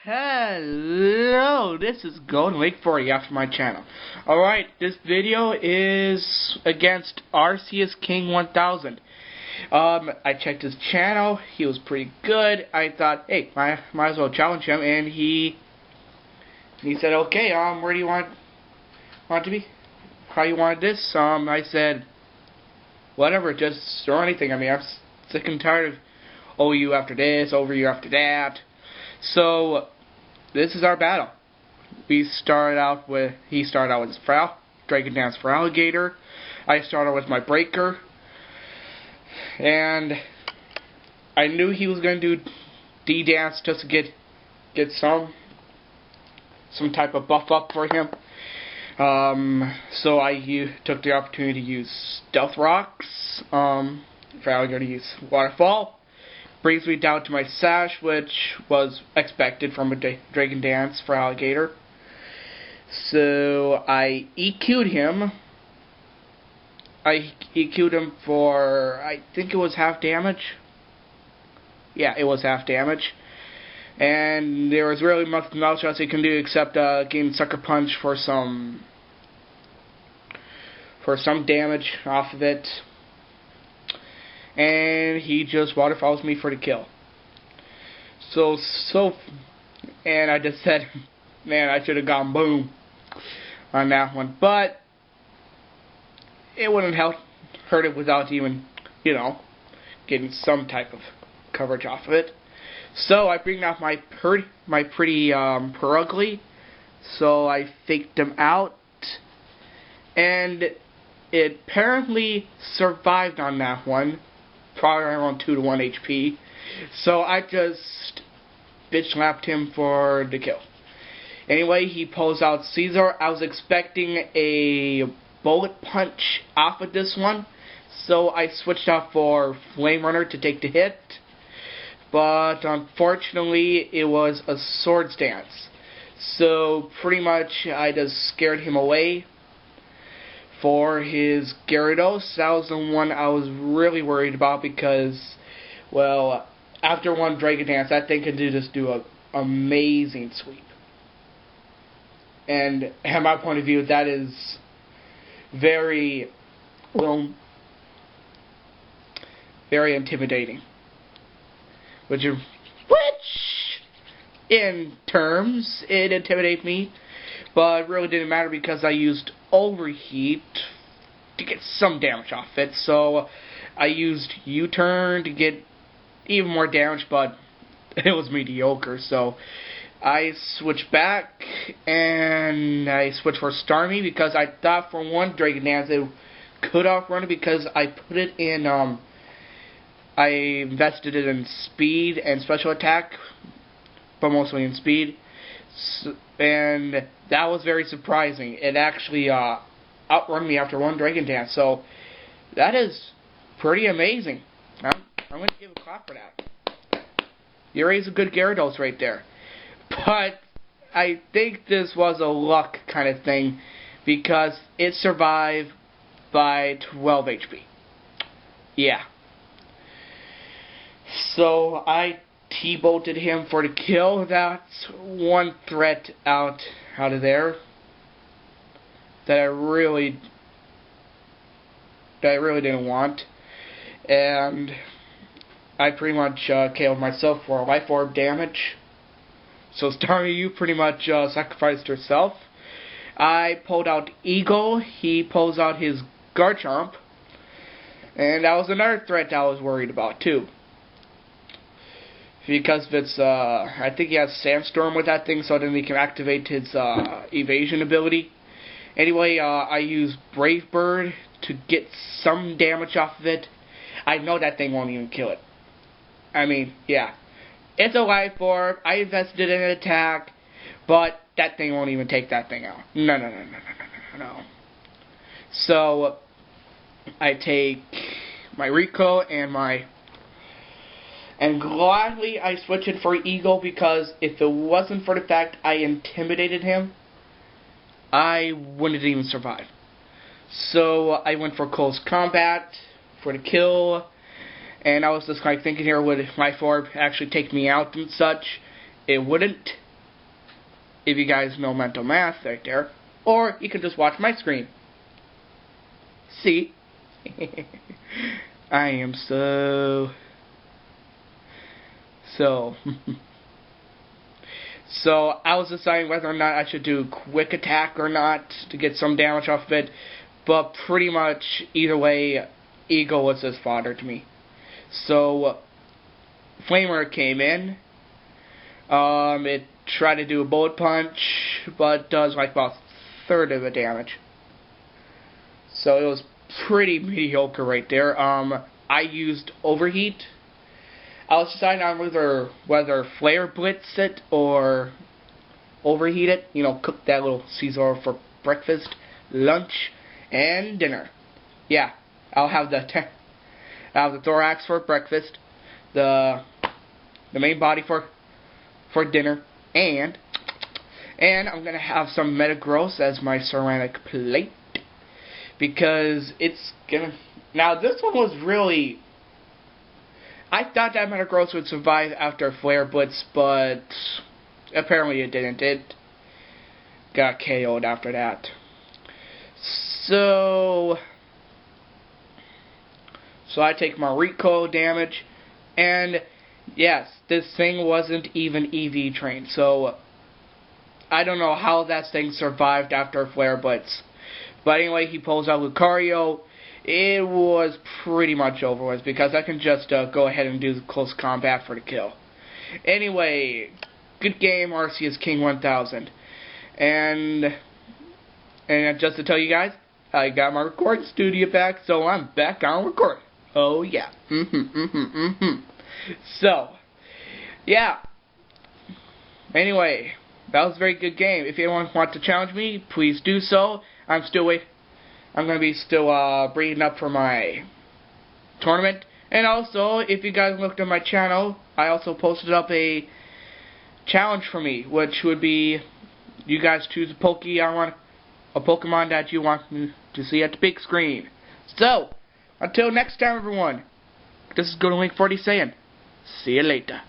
Hello, this is Golden Lake 40 after my channel. Alright, this video is against Arceus King 1000. I checked his channel, he was pretty good. I thought, hey, might as well challenge him, and he said, okay, where do you want it to be? How you want this? I said, whatever, just throw anything. I mean, I'm sick and tired of OU after this, over you after that. So, this is our battle. He started out with his Dragon Dance for Alligator. I started with my Breaker. And I knew he was going to do D-Dance just to get some type of buff up for him. So I took the opportunity to use Stealth Rocks. For Alligator to use Waterfall. Brings me down to my Sash, which was expected from a Dragon Dance for Alligator. So I EQ'd him. I EQ'd him for, I think it was half damage. Yeah, it was half damage. And there was really nothing else he can do except gain Sucker Punch for some damage off of it. And he just waterfalls me for the kill. And I just said, man, I should have gone boom on that one. But it wouldn't hurt it without even, getting some type of coverage off of it. So I bring out my pretty Perugly. So I faked him out, and it apparently survived on that one. Probably around 2 to 1 HP. So I just bitch slapped him for the kill. Anyway, he pulls out Caesar. I was expecting a bullet punch off of this one, so I switched out for Flame Runner to take the hit. But unfortunately, it was a Swords Dance. So pretty much I just scared him away. For his Gyarados, that was the one I was really worried about because, well, after one Dragon Dance, that thing can just do an amazing sweep. And from my point of view, that is very intimidating. Which in terms, it intimidated me, but it really didn't matter because I used Overheat to get some damage off it. So I used U-Turn to get even more damage, but it was mediocre. So I switched back and I switched for Starmie because I thought for one Dragon Dance it could outrun it because I put it in I invested it in speed and special attack, but mostly in speed. And that was very surprising. It actually outrun me after one Dragon Dance. So that is pretty amazing. I'm going to give a clap for that. You raised a good Gyarados right there. But I think this was a luck kind of thing because it survived by 12 HP. Yeah. So I T-bolted him for the kill. That's one threat out of there that I really didn't want, and I pretty much KO'd myself for a Life Orb damage. So Starmie, you pretty much sacrificed herself. I pulled out Eagle. He pulls out his Garchomp, and that was another threat I was worried about too. Because it's, I think he has Sandstorm with that thing, so then he can activate his evasion ability. Anyway, I use Brave Bird to get some damage off of it. I know that thing won't even kill it. I mean, yeah. It's a Life Orb. I invested in an attack, but that thing won't even take that thing out. No. So, I take my Rico and gladly I switched it for Eagle because if it wasn't for the fact I intimidated him, I wouldn't even survive. So I went for Close Combat for the kill, and I was just kind of thinking here, would Life Orb actually take me out and such? It wouldn't. if you guys know mental math right there. Or you can just watch my screen. See? I am so... So I was deciding whether or not I should do quick attack or not to get some damage off of it. But pretty much either way, Eagle was just fodder to me. So Flamer came in. It tried to do a bullet punch, but does like about a third of the damage. So it was pretty mediocre right there. I used overheat. I was deciding on whether flare blitz it or overheat it. You know, cook that little Caesar for breakfast, lunch, and dinner. Yeah, I'll have the thorax for breakfast, the main body for dinner, and I'm gonna have some Metagross as my ceramic plate because it's gonna. Now this one was really. I thought that Metagross would survive after Flare Blitz, but apparently it didn't. It got KO'd after that. So I take my recoil damage, and yes, this thing wasn't even EV trained, so I don't know how that thing survived after Flare Blitz. But anyway, he pulls out Lucario. It was pretty much over with because I can just go ahead and do the close combat for the kill. Anyway, good game, Arceus King 1000. And just to tell you guys, I got my recording studio back, so I'm back on recording. Oh yeah. So, yeah. Anyway, that was a very good game. If anyone wants to challenge me, please do so. I'm going to be still breeding up for my tournament. And also, if you guys looked at my channel, I also posted up a challenge for me, which would be you guys choose a Pokemon that you want to see at the big screen. So, until next time, everyone, this is Golden Link 40 saying, see you later.